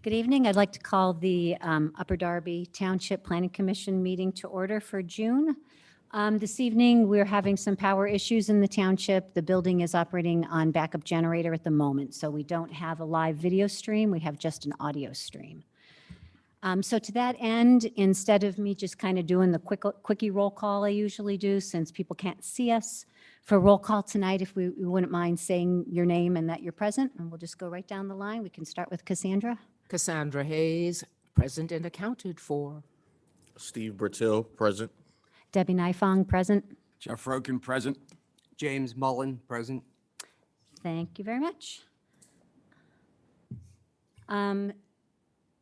Good evening. I'd like to call the Upper Darby Township Planning Commission meeting to order for June. This evening, we're having some power issues in the township. The building is operating on backup generator at the moment, so we don't have a live video stream. We have just an audio stream. So to that end, instead of me just kind of doing the quickie roll call I usually do, since people can't see us, for roll call tonight, if we wouldn't mind saying your name and that you're present, and we'll just go right down the line. We can start with Cassandra. Cassandra Hayes, present and accounted for. Steve Brittil, present. Debbie Nifong, present. Jeff Roken, present. James Mullen, present. Thank you very much.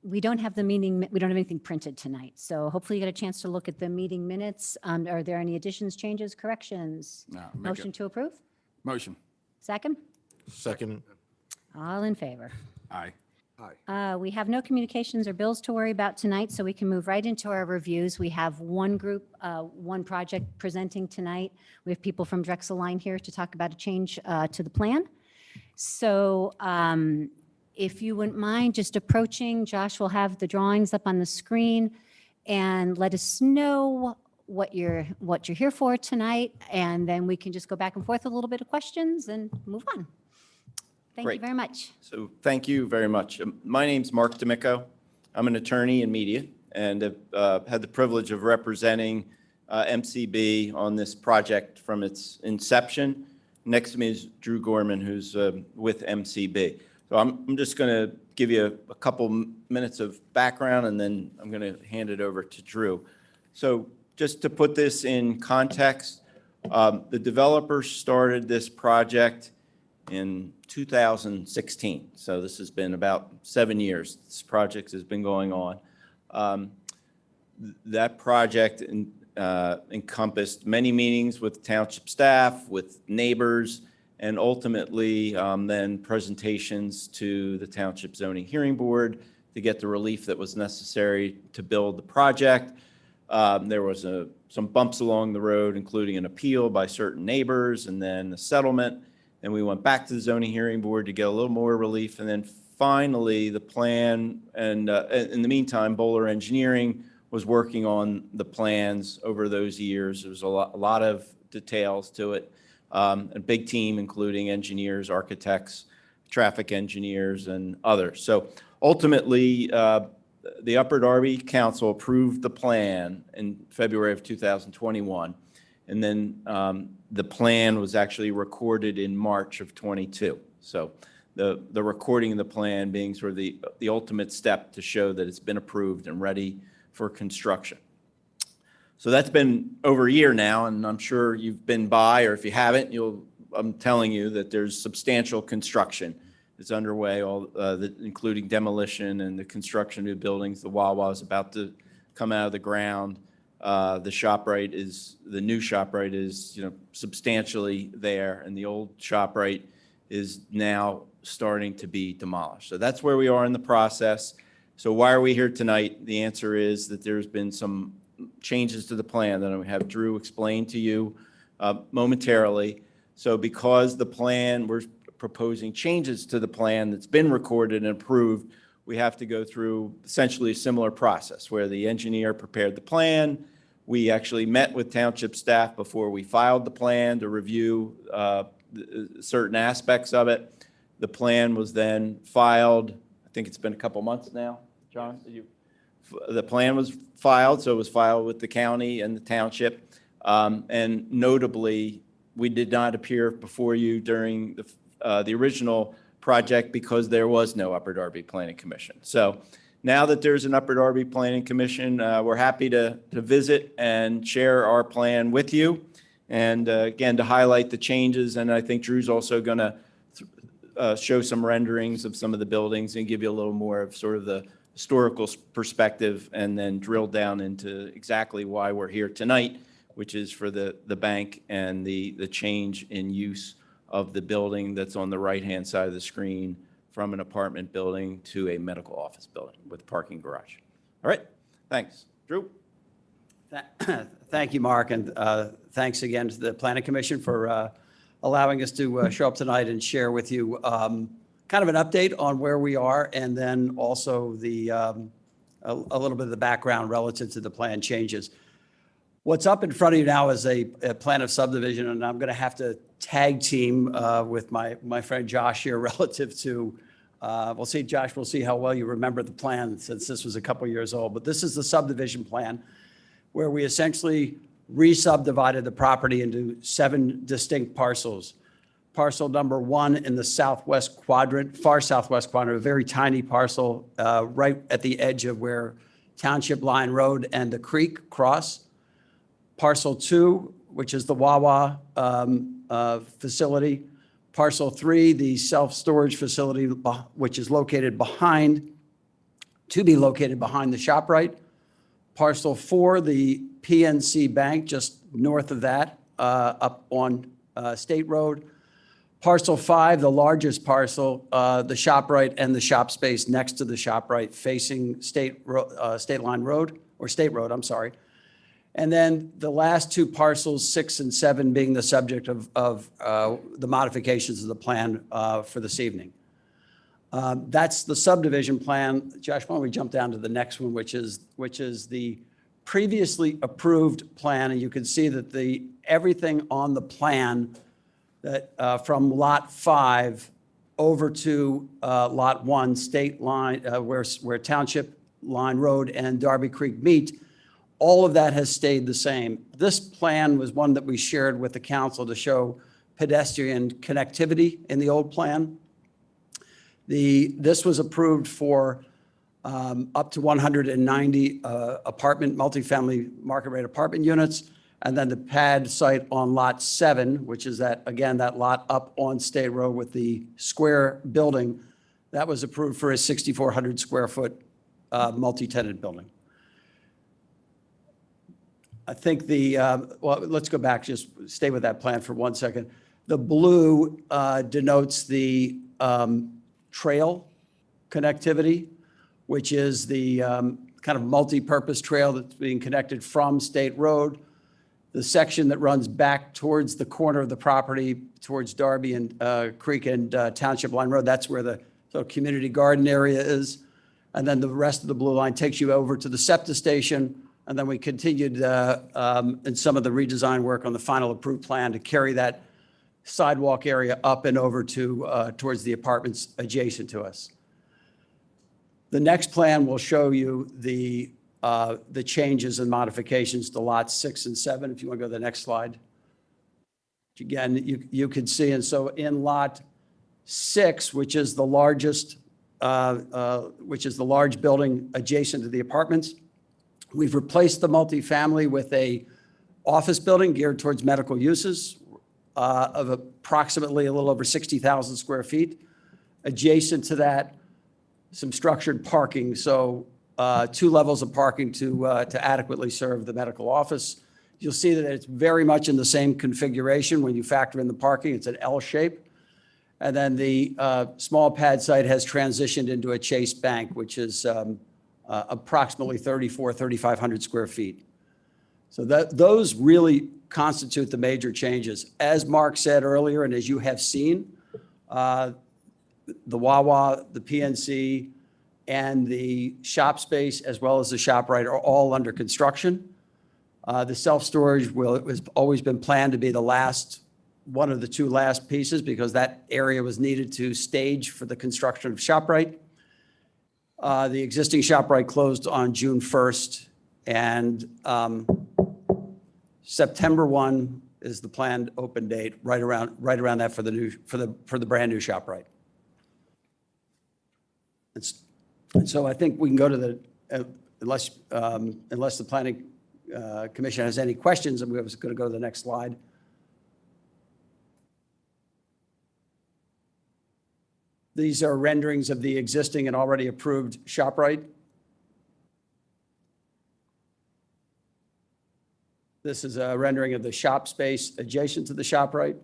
We don't have the meeting, we don't have anything printed tonight, so hopefully you get a chance to look at the meeting minutes. Are there any additions, changes, corrections? No, make Motion it. to approve? Motion. Second? Second. All in favor? Aye. We have no communications or bills to worry about tonight, so we can move right into our reviews. We have one group, one project presenting tonight. We have people from Drexel Line here to talk about a change to the plan. So if you wouldn't mind just approaching, Josh will have the drawings up on the screen and let us know what you're here for tonight, and then we can just go back and forth with a little bit of questions and move on. Thank you Great. very much. So thank you very much. My name's Mark D'Amico. I'm an attorney in media and have had the privilege of representing MCB on this project from its inception. Next to me is Drew Gorman, who's with MCB. So I'm just going to give you a couple minutes of background, and then I'm going to hand it over to Drew. So just to put this in context, the developer started this project in 2016. So this has been about 7 years. This project has been going on. That project encompassed many meetings with township staff, with neighbors, and ultimately then presentations to the Township Zoning Hearing Board to get the relief that was necessary to build the project. There was some bumps along the road, including an appeal by certain neighbors, and then a settlement. And we went back to the Zoning Hearing Board to get a little more relief. And then finally, the plan, and in the meantime, Bowler Engineering was working on the plans over those years. There was a lot of details to it. A big team, including engineers, architects, traffic engineers, and others. So ultimately, the Upper Darby Council approved the plan in February of 2021. And then the plan was actually recorded in March of 22. So the recording of the plan being sort of the ultimate step to show that it's been approved and ready for construction. So that's been over a year now, and I'm sure you've been by, or if you haven't, I'm telling you that there's substantial construction that's underway, including demolition and the construction of new buildings. The Wawa is about to come out of the ground. The new ShopRite is, substantially there, and the old ShopRite is now starting to be demolished. So that's where we are in the process. So why are we here tonight? The answer is that there's been some changes to the plan that I'm going to have Drew explain to you momentarily. So because the plan, we're proposing changes to the plan that's been recorded and approved, we have to go through essentially a similar process where the engineer prepared the plan. We actually met with township staff before we filed the plan to review certain aspects of it. The plan was then filed. I think it's been a couple months now. John, the plan was filed, so it was filed with the county and the township. And notably, we did not appear before you during the original project because there was no Upper Darby Planning Commission. So now that there's an Upper Darby Planning Commission, we're happy to visit and share our plan with you. And again, to highlight the changes, and I think Drew's also going to show some renderings of some of the buildings and give you a little more of sort of the historical perspective, and then drill down into exactly why we're here tonight, which is for the bank and the change in use of the building that's on the right-hand side of the screen from an apartment building to a medical office building with parking garage. All right, thanks. Drew? Thank you, Mark, and thanks again to the Planning Commission for allowing us to show up tonight and share with you kind of an update on where we are, and then also a little bit of the background relative to the plan changes. What's up in front of you now is a plan of subdivision, and I'm going to have to tag team with my friend Josh here relative to, we'll see, Josh, we'll see how well you remember the plan since this was a couple years old. But this is the subdivision plan where we essentially re-subdivided the property into 7 distinct parcels. Parcel number 1 in the southwest quadrant, far southwest quadrant, a very tiny parcel right at the edge of where Township Line Road and the creek cross. Parcel 2, which is the Wawa facility. Parcel 3, the self-storage facility, which is located behind, to be located behind the ShopRite. Parcel 4, the PNC Bank, just north of that, up on State Road. Parcel 5, the largest parcel, the ShopRite and the shop space next to the ShopRite facing State Line Road, or State Road, I'm sorry. And then the last 2 parcels, 6 and 7, being the subject of the modifications of the plan for this evening. That's the subdivision plan. Josh, why don't we jump down to the next one, which is the previously approved plan. And you can see that everything on the plan that from lot 5 over to lot 1, State Line, where Township Line Road and Darby Creek meet, all of that has stayed the same. This plan was one that we shared with the council to show pedestrian connectivity in the old plan. This was approved for up to 190 multifamily market rate apartment units. And then the pad site on lot 7, which is that lot up on State Road with the square building, that was approved for a 6,400 square foot multi-tenant building. I think well, let's go back, just stay with that plan for 1 second. The blue denotes the trail connectivity, which is the kind of multi-purpose trail that's being connected from State Road. The section that runs back towards the corner of the property, towards Darby and Creek and Township Line Road, that's where the sort of community garden area is. And then the rest of the blue line takes you over to the SEPTA station. And then we continued in some of the redesign work on the final approved plan to carry that sidewalk area up and over to towards the apartments adjacent to us. The next plan will show you the changes and modifications to lots 6 and 7. If you want to go to the next slide. Again, you can see, and so in lot 6, which is the largest, which is the large building adjacent to the apartments, we've replaced the multifamily with a office building geared towards medical uses of approximately a little over 60,000 square feet. Adjacent to that, some structured parking, so 2 levels of parking to adequately serve the medical office. You'll see that it's very much in the same configuration when you factor in the parking. It's an L shape. And then the small pad site has transitioned into a Chase Bank, which is approximately 3,500 square feet. So those really constitute the major changes. As Mark said earlier, and as you have seen, the Wawa, the PNC, and the shop space, as well as the ShopRite, are all under construction. The self-storage has always been planned to be the last, one of the 2 last pieces, because that area was needed to stage for the construction of ShopRite. The existing ShopRite closed on June 1st, and September 1 is the planned open date, right around that for the brand new ShopRite. And so I think we can go to the unless the Planning Commission has any questions, and we're going to go to the next slide. These are renderings of the existing and already approved ShopRite. This is a rendering of the shop space adjacent to the ShopRite,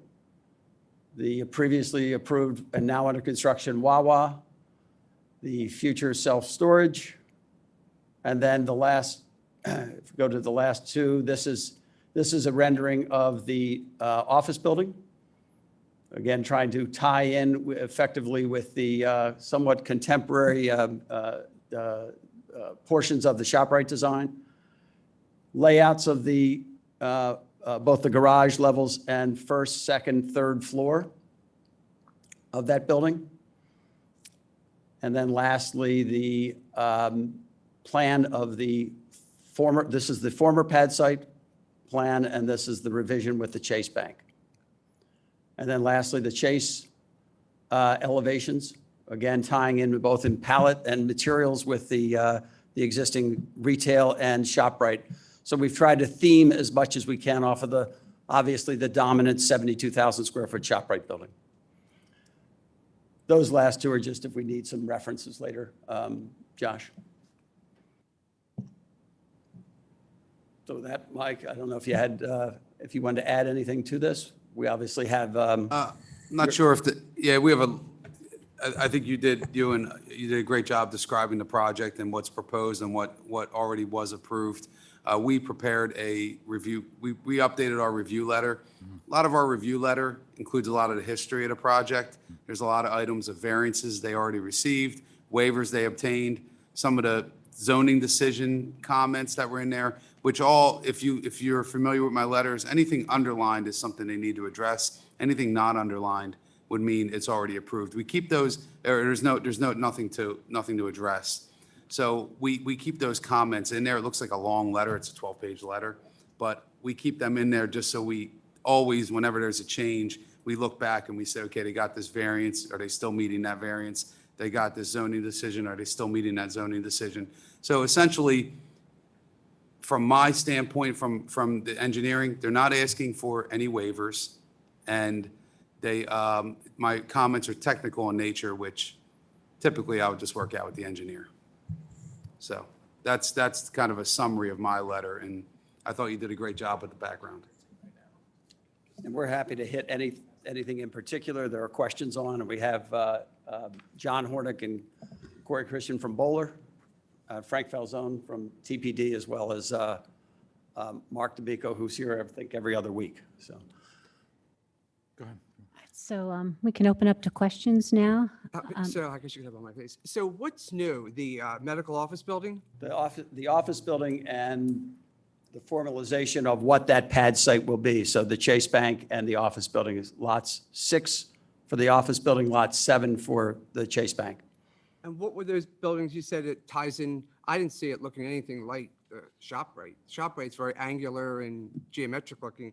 the previously approved and now under construction Wawa, the future self-storage, and then the last, if we go to the last 2, this is a rendering of the office building. Again, trying to tie in effectively with the somewhat contemporary portions of the ShopRite design. Layouts of the both the garage levels and first, second, third floor of that building. And then lastly, the plan of the former, this is the former pad site plan, and this is the revision with the Chase Bank. And then lastly, the Chase elevations, again, tying in both in palette and materials with the existing retail and ShopRite. So we've tried to theme as much as we can off of the, obviously, the dominant 72,000 square foot ShopRite building. Those last two are just if we need some references later. Josh? So with that, Mike, I don't know if you had, if you wanted to add anything to this. We obviously have, I'm not sure if we have I think you did a great job describing the project and what's proposed and what already was approved. We prepared a review, we updated our review letter. A lot of our review letter includes a lot of the history of the project. There's a lot of items of variances they already received, waivers they obtained, some of the zoning decision comments that were in there, which all, if you're familiar with my letters, anything underlined is something they need to address. Anything not underlined would mean it's already approved. We keep those, there's nothing to address. So we keep those comments in there. It looks like a long letter. It's a 12-page letter, but we keep them in there just so we always, whenever there's a change, we look back and we say, okay, they got this variance. Are they still meeting that variance? They got this zoning decision. Are they still meeting that zoning decision? So essentially, from my standpoint, from the engineering, they're not asking for any waivers, and they, my comments are technical in nature, which typically I would just work out with the engineer. So that's kind of a summary of my letter, and I thought you did a great job with the background. and we're happy to hit anything in particular there are questions on. And we have John Hornick and Corey Christian from Bowler, Frank Falzone from TPD, as well as Mark D'Amico, who's here, I think, every other week. So So we can open up to questions now. So I guess you can have on my face. So what's new? The medical office building? the office building and the formalization of what that pad site will be. So the Chase Bank and the office building is lots 6 for the office building, lot 7 for the Chase Bank. And what were those buildings you said it ties in? I didn't see it looking anything like ShopRite. ShopRite's very angular and geometric looking.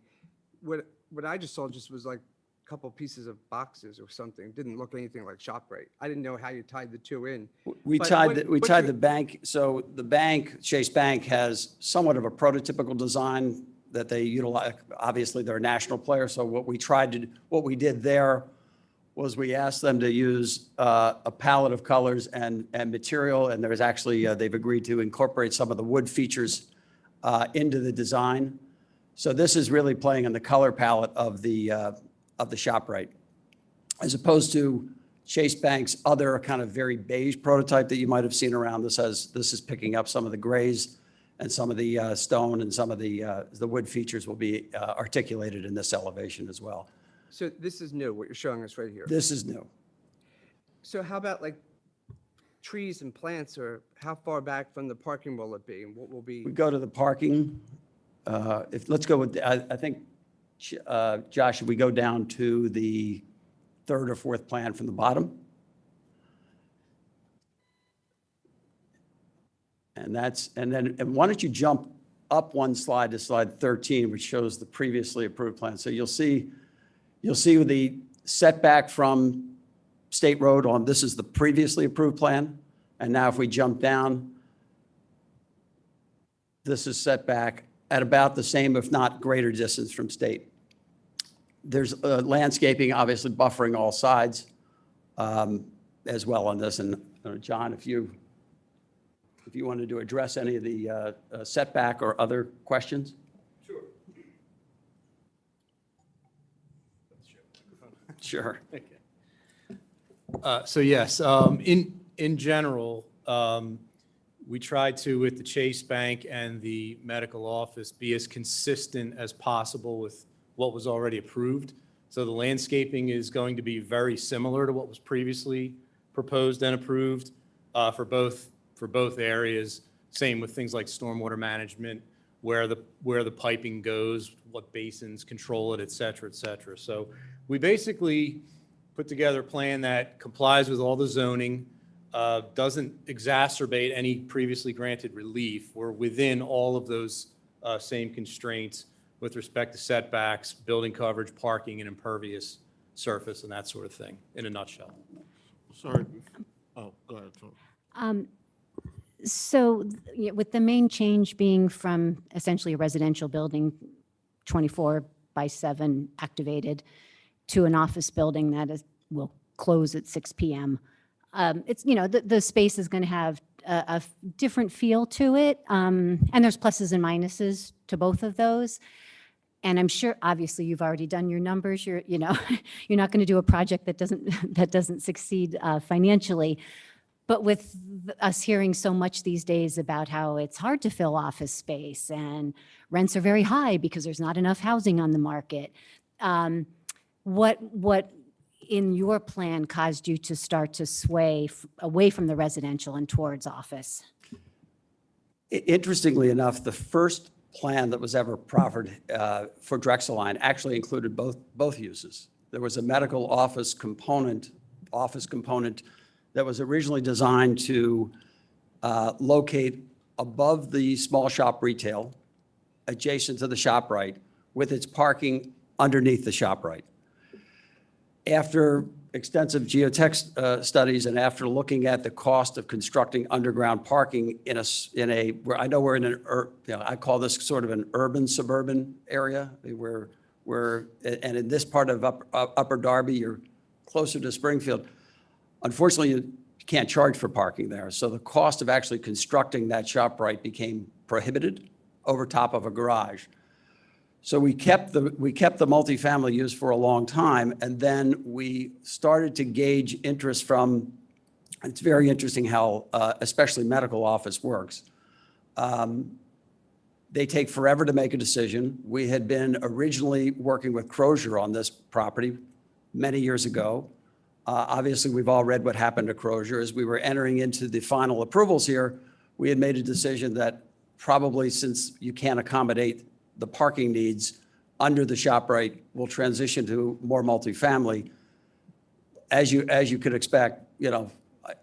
What I just saw just was like a couple pieces of boxes or something. Didn't look anything like ShopRite. I didn't know how you tied the two in. We But tied, what- we what's tied your- the bank, so the bank, Chase Bank, has somewhat of a prototypical design that they utilize. Obviously, they're a national player, so what we did there was we asked them to use a palette of colors and material, and there's actually, they've agreed to incorporate some of the wood features into the design. So this is really playing in the color palette of the ShopRite, as opposed to Chase Bank's other kind of very beige prototype that you might have seen around. This is picking up some of the grays and some of the stone, and some of the wood features will be articulated in this elevation as well. So this is new, what you're showing us right here. This is new. So how about like trees and plants, or how far back from the parking will it be? And what will be? We go to the parking. Let's go with, I think, Josh, if we go down to the 3rd or 4th plan from the bottom. And why don't you jump up one slide to slide 13, which shows the previously approved plan. So you'll see the setback from State Road on, this is the previously approved plan. And now if we jump down, this is setback at about the same, if not greater distance from State. There's landscaping, obviously buffering all sides as well on this. And John, if you wanted to address any of the setback or other questions? Sure. So yes, in general, we tried to, with the Chase Bank and the medical office, be as consistent as possible with what was already approved. So the landscaping is going to be very similar to what was previously proposed and approved for both areas. Same with things like stormwater management, where the piping goes, what basins control it, et cetera, et cetera. So we basically put together a plan that complies with all the zoning, doesn't exacerbate any previously granted relief. We're within all of those same constraints with respect to setbacks, building coverage, parking, and impervious surface, and that sort of thing, in a nutshell. Sorry. Oh, go ahead. Tony. So with the main change being from essentially a residential building, 24/7 activated, to an office building that will close at 6 p.m., it's, the space is going to have a different feel to it. And there's pluses and minuses to both of those. And I'm sure, obviously, you've already done your numbers. You're not going to do a project that doesn't succeed financially. But with us hearing so much these days about how it's hard to fill office space and rents are very high because there's not enough housing on the market, what in your plan caused you to start to sway away from the residential and towards office? Interestingly enough, the first plan that was ever proffered for Drexeline actually included both uses. There was a medical office component that was originally designed to locate above the small shop retail, adjacent to the ShopRite, with its parking underneath the ShopRite. After extensive geotech studies and after looking at the cost of constructing underground parking where I know we're in I call this sort of an urban suburban area and in this part of Upper Darby, you're closer to Springfield. Unfortunately, you can't charge for parking there. So the cost of actually constructing that ShopRite became prohibited over top of a garage. So we kept the multifamily use for a long time, and then we started to gauge interest from, it's very interesting how especially medical office works. They take forever to make a decision. We had been originally working with Crozier on this property many years ago. Obviously, we've all read what happened to Crozier. As we were entering into the final approvals here, we had made a decision that probably, since you can't accommodate the parking needs under the ShopRite, will transition to more multifamily. As you could expect,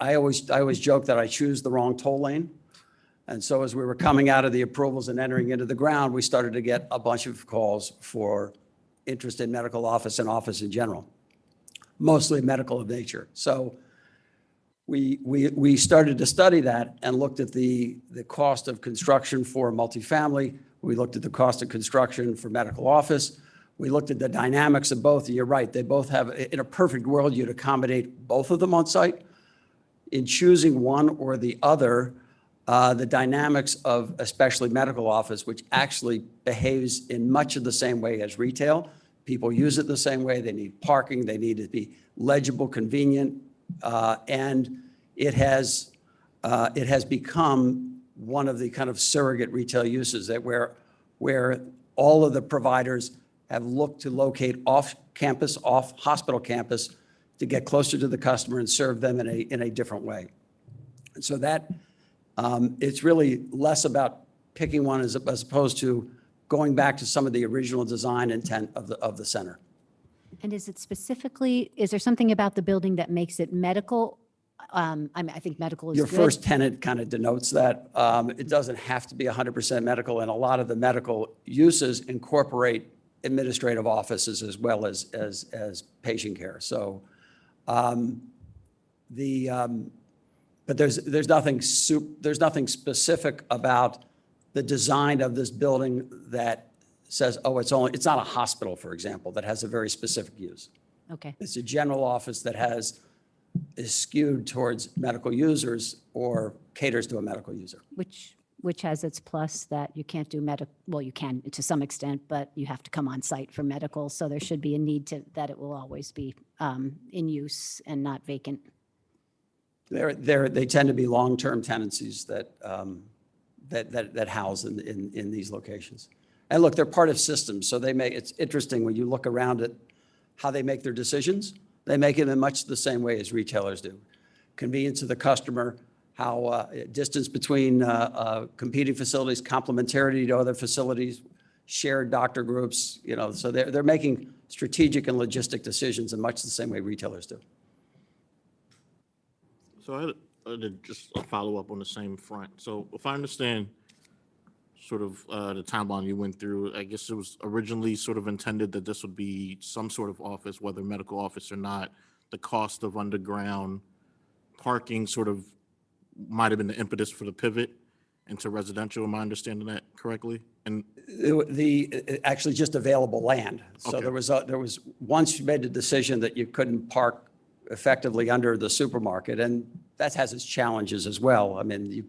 I always joke that I choose the wrong toll lane. And so as we were coming out of the approvals and entering into the ground, we started to get a bunch of calls for interest in medical office and office in general, mostly medical of nature. So we started to study that and looked at the cost of construction for multifamily. We looked at the cost of construction for medical office. We looked at the dynamics of both. And you're right, they both have, in a perfect world, you'd accommodate both of them on site. In choosing one or the other, the dynamics of especially medical office, which actually behaves in much of the same way as retail. People use it the same way. They need parking. They need to be legible, convenient, and it has become one of the kind of surrogate retail uses that where all of the providers have looked to locate off campus, off hospital campus, to get closer to the customer and serve them in a different way. And so that it's really less about picking one as opposed to going back to some of the original design intent of the center. And is there something about the building that makes it medical? I think medical is Your good. first tenant kind of denotes that. It doesn't have to be 100% medical, and a lot of the medical uses incorporate administrative offices as well as patient care. So, but there's nothing specific about the design of this building that says, oh, it's not a hospital, for example, that has a very specific use. Okay. It's a general office that is skewed towards medical users or caters to a medical user. Which has its plus that you can't do well, you can to some extent, but you have to come on site for medical. So there should be a need that it will always be in use and not vacant. They tend to be long-term tenancies that house in these locations. And look, they're part of systems, so it's interesting when you look around at how they make their decisions. They make it in much the same way as retailers do. Convenience of the customer, how distance between competing facilities, complementarity to other facilities, shared doctor groups, so they're making strategic and logistic decisions in much the same way retailers do. So I had just a follow-up on the same front. So if I understand sort of the timeline you went through, I guess it was originally sort of intended that this would be some sort of office, whether medical office or not. The cost of underground parking sort of might have been the impetus for the pivot into residential. Am I understanding that correctly? And Actually just available land. So Okay. there was, once you made the decision that you couldn't park effectively under the supermarket, and that has its challenges as well. I mean,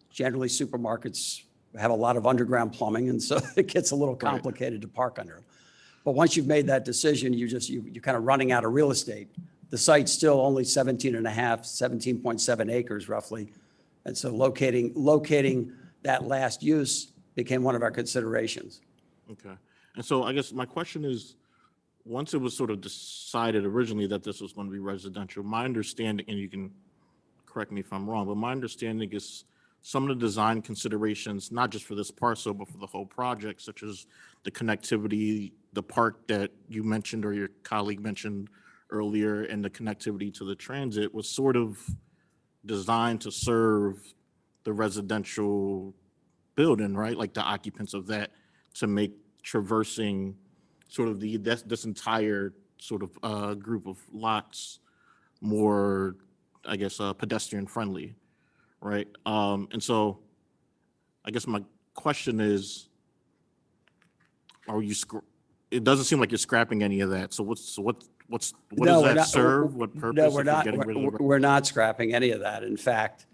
generally supermarkets have a lot of underground plumbing, and so it gets a little complicated to park under them. But once you've made that decision, you're kind of running out of real estate. The site's still only 17.7 acres roughly. And so locating that last use became one of our considerations. Okay. And so I guess my question is, once it was sort of decided originally that this was going to be residential, my understanding, and you can correct me if I'm wrong, but my understanding is some of the design considerations, not just for this parcel, but for the whole project, such as the connectivity, the park that you mentioned or your colleague mentioned earlier, and the connectivity to the transit was sort of designed to serve the residential building, right? Like the occupants of that, to make traversing sort of this entire sort of group of lots more, I guess, pedestrian friendly, right? And so I guess my question is, it doesn't seem like you're scrapping any of that. So what does that serve? What purpose? No, if we're you're not, getting rid of the- we're not scrapping any of that. In fact,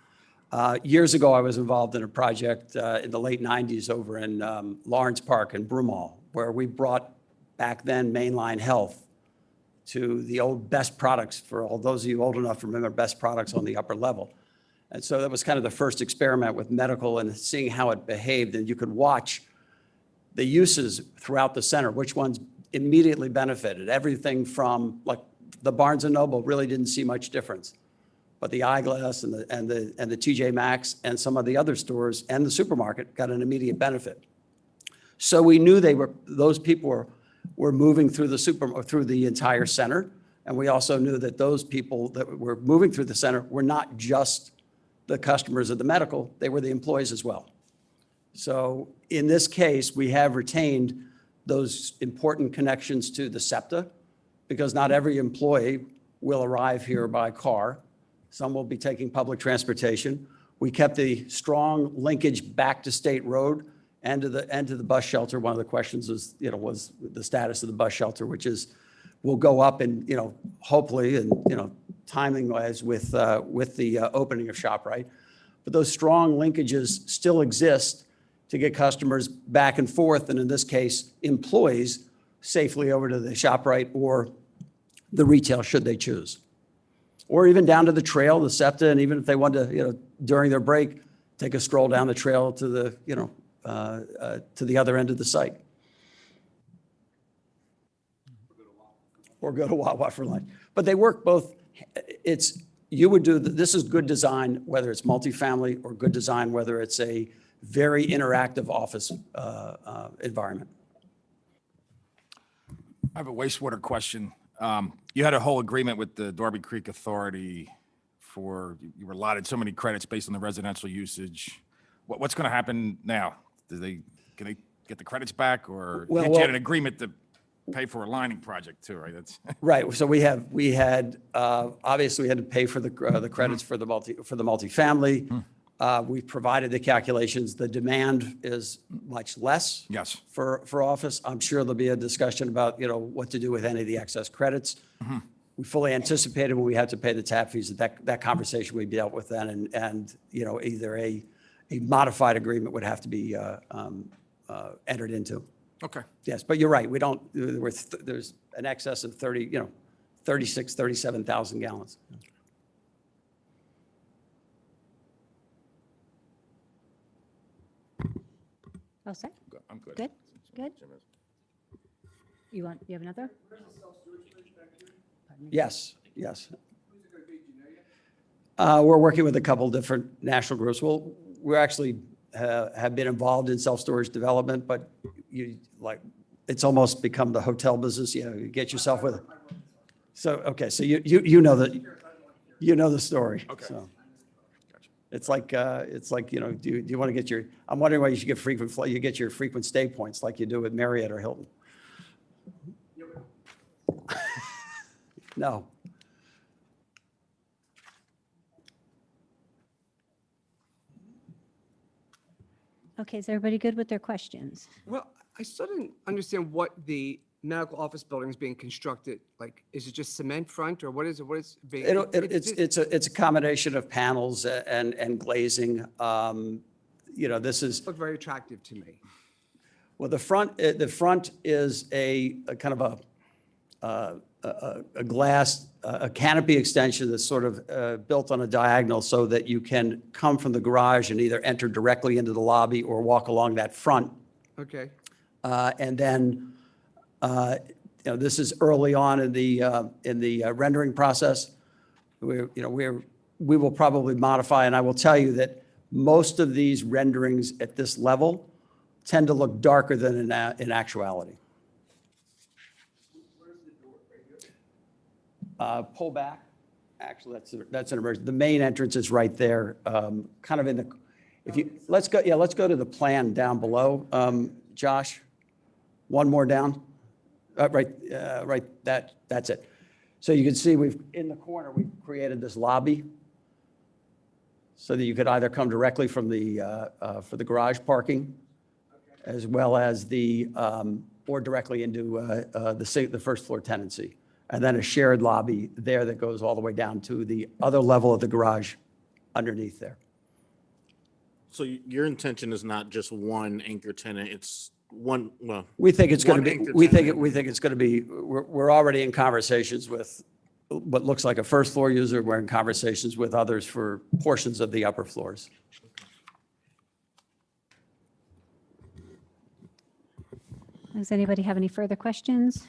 years ago, I was involved in a project in the late 90s over in Lawrence Park in Broomall, where we brought back then Mainline Health to the old Best Products, for all those of you old enough to remember Best Products on the upper level. And so that was kind of the first experiment with medical and seeing how it behaved. And you could watch the uses throughout the center, which ones immediately benefited. Everything from, like, the Barnes and Noble really didn't see much difference. But the Eyeglass and the TJ Maxx and some of the other stores and the supermarket got an immediate benefit. So we knew those people were moving through through the entire center. And we also knew that those people that were moving through the center were not just the customers of the medical, they were the employees as well. So in this case, we have retained those important connections to the SEPTA, because not every employee will arrive here by car. Some will be taking public transportation. We kept the strong linkage back to State Road and to the bus shelter. One of the questions was the status of the bus shelter, which will go up and, hopefully, and, timing-wise with the opening of ShopRite. But those strong linkages still exist to get customers back and forth, and in this case, employees safely over to the ShopRite or the retail, should they choose. Or even down to the trail, the SEPTA, and even if they want to, during their break, take a stroll down the trail to the, to the other end of the site. Or go to Wawa for lunch. But they work both. This is good design, whether it's multifamily, or good design, whether it's a very interactive office environment. I have a wastewater question. You had a whole agreement with the Darby Creek Authority you were allotted so many credits based on the residential usage. What's going to happen now? Can they get the credits back, or you had an agreement to pay for a lining project too, right? That's right. So we had obviously we had to pay for the credits for the multifamily. We provided the calculations. The demand is much less. Yes. For office. I'm sure there'll be a discussion about what to do with any of the excess credits. We fully anticipated when we had to pay the tap fees that conversation would be dealt with then, and either a modified agreement would have to be entered into. okay. Yes, but you're right. There's an excess of 37,000 gallons. All set? I'm good. Good? Good? You have another? Yes, yes. We're working with a couple different national groups. Well, we're actually have been involved in self-storage development, but it's almost become the hotel business, you get yourself with. So, okay, so you know the story. Okay. So. It's like, do you want to get your, I'm wondering why you should get you get your frequent stay points like you do with Marriott or Hilton. No. Okay, is everybody good with their questions? Well, I still didn't understand what the medical office building is being constructed. Like, is it just cement front or what is it? What is it being? It's a combination of panels and glazing. This is, Look very attractive to me. well, the front is a kind of a glass, a canopy extension that's sort of built on a diagonal so that you can come from the garage and either enter directly into the lobby or walk along that front. Okay. And then, this is early on in the rendering process. We will probably modify, and I will tell you that most of these renderings at this level tend to look darker than in actuality. Pull back. Actually, that's an emergency. The main entrance is right there, kind of in the. Let's go to the plan down below, Josh. One more down. Right, that's it. So you can see in the corner, we've created this lobby so that you could either come directly from for the garage parking as well as or directly into the first floor tenancy. And then a shared lobby there that goes all the way down to the other level of the garage underneath there. So your intention is not just one anchor tenant, it's one, well. We think it's going one to be, anchor we think tenant. it's going to be, we're already in conversations with what looks like a first floor user. We're in conversations with others for portions of the upper floors. Does anybody have any further questions?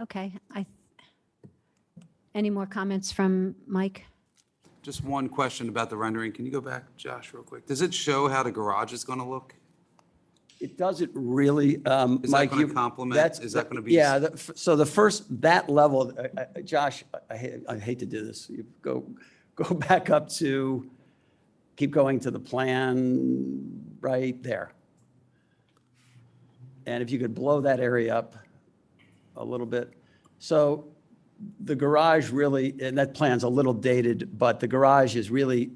Okay, any more comments from Mike? Just one question about the rendering. Can you go back, Josh, real quick? Does it show how the garage is going to look? It doesn't really, Is that Mike. going to complement? Is that going to be? Yeah, so that level, Josh, I hate to do this. You go back up to, keep going to the plan right there. And if you could blow that area up a little bit. So the garage really, and that plan's a little dated, but the garage is really,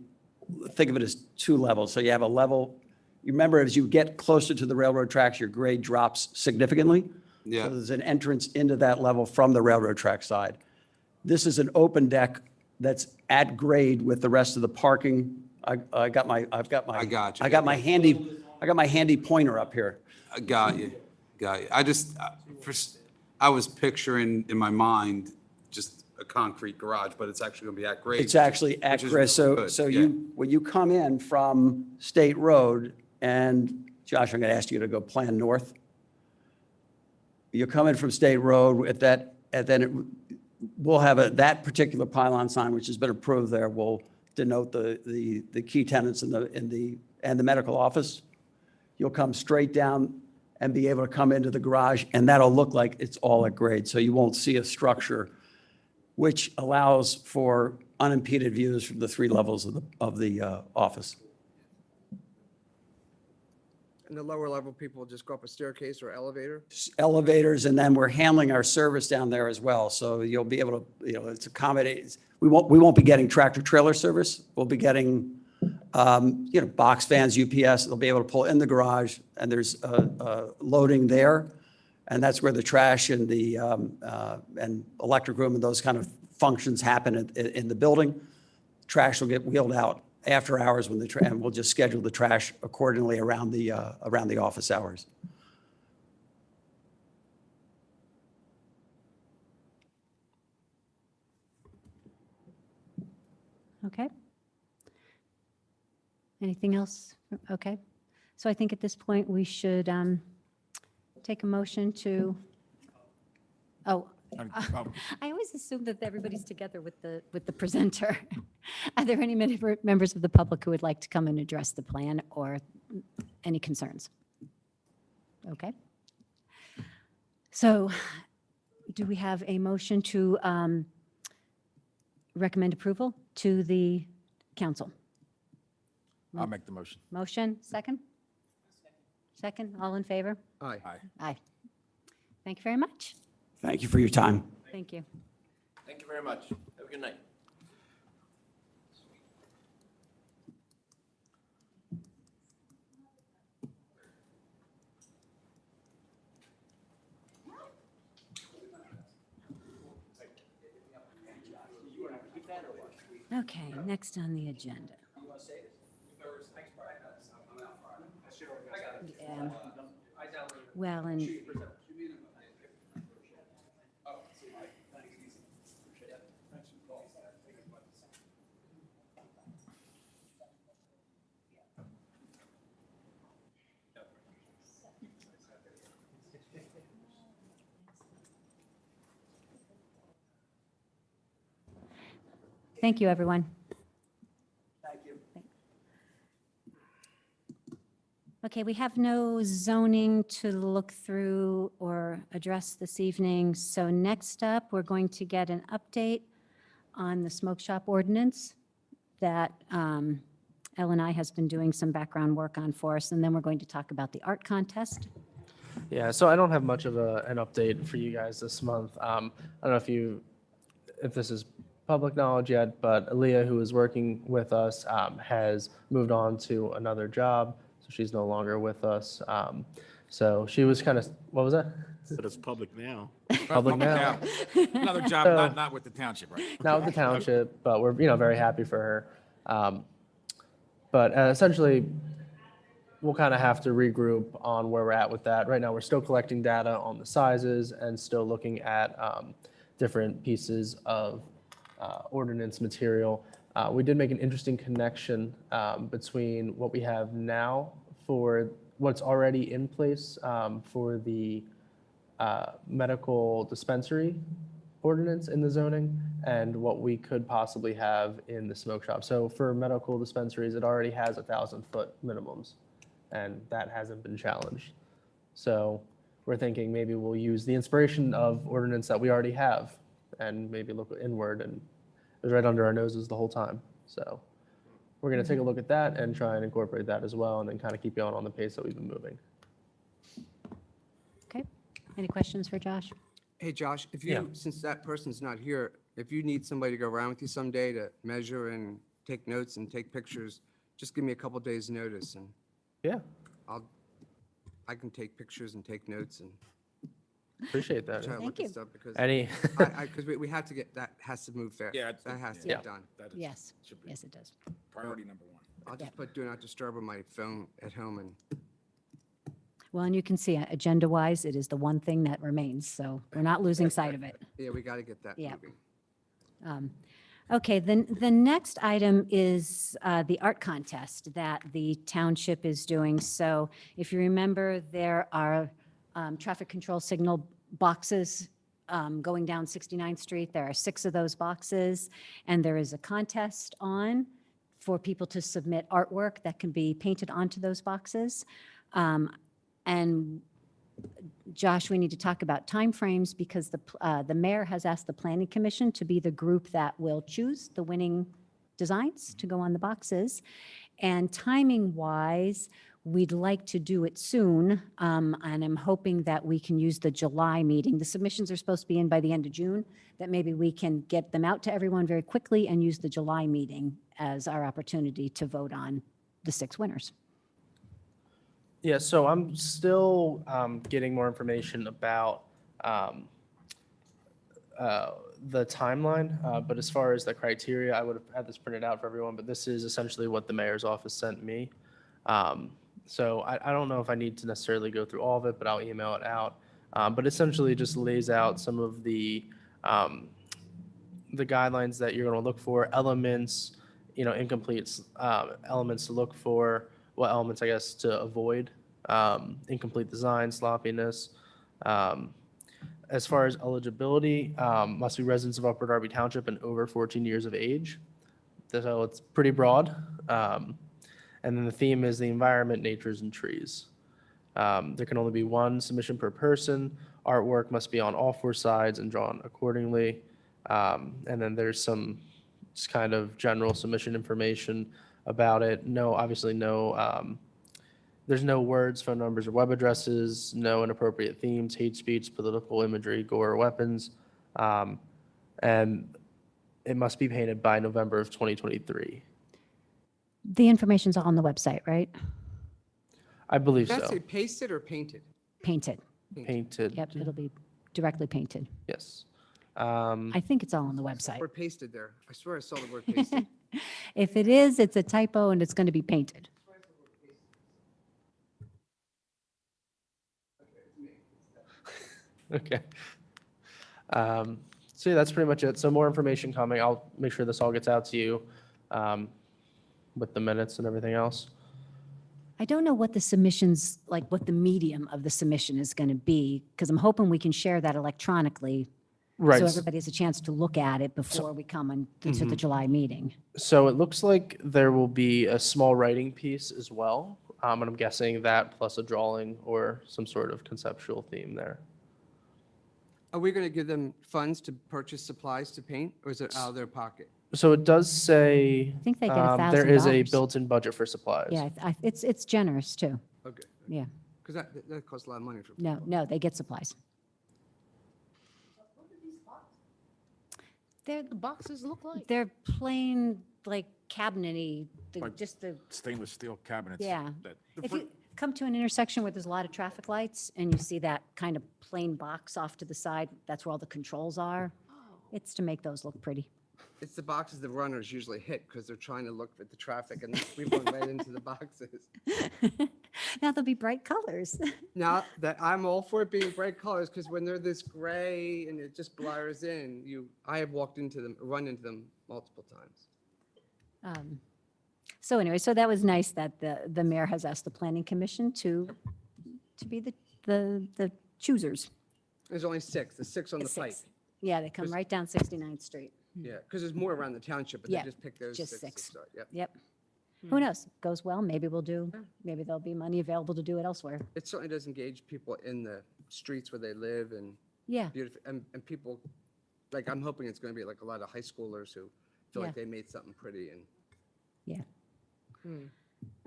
think of it as two levels. So you have a level, you remember as you get closer to the railroad tracks, your grade drops significantly. Yeah. So there's an entrance into that level from the railroad track side. This is an open deck that's at grade with the rest of the parking. I got my I got you. I got my handy pointer up here. I got you. I was picturing in my mind just a concrete garage, but it's actually going to be at grade. It's actually at which is grade. So, good, so yeah. when you come in from State Road, and Josh, I'm going to ask you to go plan north. You come in from State Road at that, and then we'll have that particular pylon sign, which has been approved there, will denote the key tenants and the medical office. You'll come straight down and be able to come into the garage, and that'll look like it's all at grade. So you won't see a structure, which allows for unimpeded views from the three levels of the office. And the lower level people will just go up a staircase or elevator? Elevators, and then we're handling our service down there as well. So you'll be able to, it's accommodate, we won't be getting tractor trailer service. We'll be getting, box vans, UPS. They'll be able to pull in the garage, and there's loading there. And that's where the trash and the and electric room and those kind of functions happen in the building. Trash will get wheeled out after hours and we'll just schedule the trash accordingly around the office hours. Okay. Anything else? Okay. So I think at this point, we should take a motion to Oh, Oh, I always assume that everybody's together with the presenter. Are there any members of the public who would like to come and address the plan or any concerns? Okay. So do we have a motion to recommend approval to the council? I'll make the motion. Motion, second? Second, all in favor? Aye. Aye. Aye. Thank you very much. Thank you for your time. Thank you. Thank you very much. Have a good night. Okay, next on the agenda. Yeah. Well, and thank you, everyone. Thank you. Okay, we have no zoning to look through or address this evening. So next up, we're going to get an update on the smoke shop ordinance that L&I has been doing some background work on for us. And then we're going to talk about the art contest. Yeah, so I don't have much of an update for you guys this month. I don't know if this is public knowledge yet, but Aaliyah, who is working with us, has moved on to another job, so she's no longer with us. So she was kind of, what was that? But it's public now. Public now. Another job, So- not with the township, right? Not with the township, but we're, very happy for her. But essentially, we'll kind of have to regroup on where we're at with that. Right now, we're still collecting data on the sizes and still looking at different pieces of ordinance material. We did make an interesting connection between what we have now for what's already in place for the medical dispensary ordinance in the zoning and what we could possibly have in the smoke shop. So for medical dispensaries, it already has 1,000-foot minimums, and that hasn't been challenged. So we're thinking maybe we'll use the inspiration of ordinance that we already have and maybe look inward, and it was right under our noses the whole time. So we're going to take a look at that and try and incorporate that as well, and then kind of keep going on the pace that we've been moving. Okay, any questions for Josh? Hey, Josh, if Yeah. you, since that person's not here, if you need somebody to go around with you someday to measure and take notes and take pictures, just give me a couple days' notice and Yeah, I can take pictures and take notes and appreciate that. try to Thank look you. at stuff because Any, because we have to get, that has to move fast. Yeah, That has to yeah. get done. That is- Yes, should be yes, it does. Priority number one. I'll just put do not disturb on my phone at home and Well, and you can see, agenda-wise, it is the one thing that remains, so we're not losing sight of it. yeah, we got to get that Yeah. moving. Okay, then the next item is the art contest that the township is doing. So if you remember, there are traffic control signal boxes going down 69th Street. There are 6 of those boxes, and there is a contest on for people to submit artwork that can be painted onto those boxes. And Josh, we need to talk about timeframes because the mayor has asked the planning commission to be the group that will choose the winning designs to go on the boxes. And timing wise, we'd like to do it soon. And I'm hoping that we can use the July meeting. The submissions are supposed to be in by the end of June, that maybe we can get them out to everyone very quickly and use the July meeting as our opportunity to vote on the 6 winners. Yeah, so I'm still getting more information about the timeline, but as far as the criteria, I would have had this printed out for everyone, but this is essentially what the mayor's office sent me. So I don't know if I need to necessarily go through all of it, but I'll email it out. But essentially just lays out some of the guidelines that you're going to look for, elements, incomplete elements to look for, what elements, I guess, to avoid, incomplete design, sloppiness, As far as eligibility, must be residents of Upper Darby Township and over 14 years of age. So it's pretty broad. And then the theme is the environment, natures, and trees. There can only be one submission per person. Artwork must be on all four sides and drawn accordingly. And then there's some just kind of general submission information about it. No, obviously no, there's no words, phone numbers, or web addresses, no inappropriate themes, hate speech, political imagery, gore, or weapons. And it must be painted by November of 2023. The information's all on the website, right? I believe Did that so. say pasted or painted? Painted. Painted. Yep, it'll be directly painted. Yes. I think it's all on the website. Or pasted there. I swear I saw the word pasted. If it is, it's a typo and it's going to be painted. Okay. So yeah, that's pretty much it. So more information coming. I'll make sure this all gets out to you with the minutes and everything else. I don't know what the submissions, like what the medium of the submission is going to be, because I'm hoping we can share that electronically. Right. So everybody has a chance to look at it before we come to the July meeting. So it looks like there will be a small writing piece as well. And I'm guessing that plus a drawing or some sort of conceptual theme there. Are we going to give them funds to purchase supplies to paint, or is it out of their pocket? So it does say I think they get there is a $1,000. built-in budget for supplies. Yeah, it's generous too. Okay. Yeah. Because that costs a lot of money for. No, they get supplies. The boxes look like? They're plain, like cabinet-y, Like- just the, Stainless steel cabinets. yeah. that- If you come to an intersection where there's a lot of traffic lights and you see that kind of plain box off to the side, that's where all the controls are. It's to make those look pretty. It's the boxes the runners usually hit because they're trying to look at the traffic and we've run right into the boxes. Now there'll be bright colors. Now that I'm all for it being bright colors, because when they're this gray and it just blurs in, I have walked into them, run into them multiple times. So anyway, so that was nice that the mayor has asked the planning commission to be the choosers. There's only six, the six on the It's pike. 6. Yeah, they come right down 69th Street. Yeah, because there's more around the township, but they Yeah, just picked those just six. to 6. start. Yep. Yep. Who knows? Goes well, maybe maybe there'll be money available to do it elsewhere. It certainly does engage people in the streets where they live and Yeah, beautiful, and people, like, I'm hoping it's going to be like a lot of high schoolers who feel like Yeah. they made something pretty and. yeah.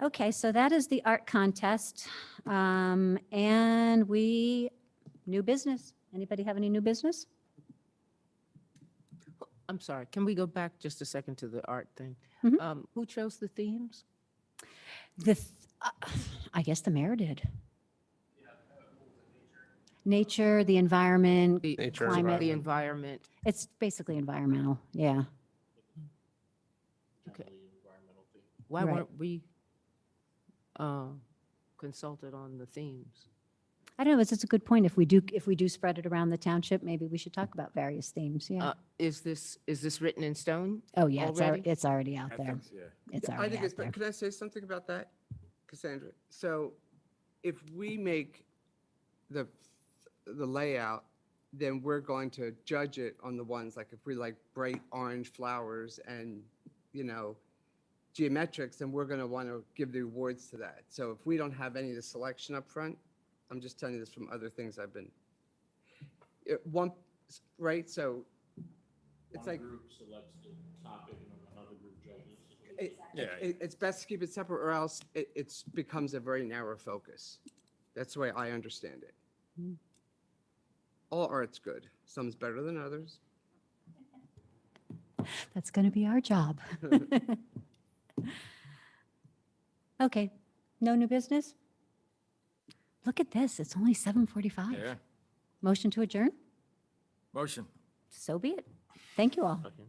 Okay, so that is the art contest. And new business. Anybody have any new business? I'm sorry, can we go back just a second to the art thing? Mhm. Who chose the themes? I guess the mayor did. Nature, the environment, The Nature, climate. The environment. It's basically environmental, yeah. Okay. Why Right. weren't we consulted on the themes? I don't know, it's a good point. If we do spread it around the township, maybe we should talk about various themes, yeah. Is this written in stone? Oh, yeah, already? it's already out I there. think, yeah. It's I already think out it's, there. can I say something about that, Cassandra? So if we make the layout, then we're going to judge it on the ones, like if we like bright orange flowers and, geometrics, then we're going to want to give the awards to that. So if we don't have any of the selection up front, I'm just telling you this from other things I've been, right? So it's like. Group selects the topic and another group judges. It's best to keep it separate or else it becomes a very narrow focus. That's the way I understand it. All art's good. Some's better than others. That's going to be our job. Okay, no new business? Look at this, it's only 7:45. Yeah. Motion to adjourn? Motion. So be it. Thank you all. Okay.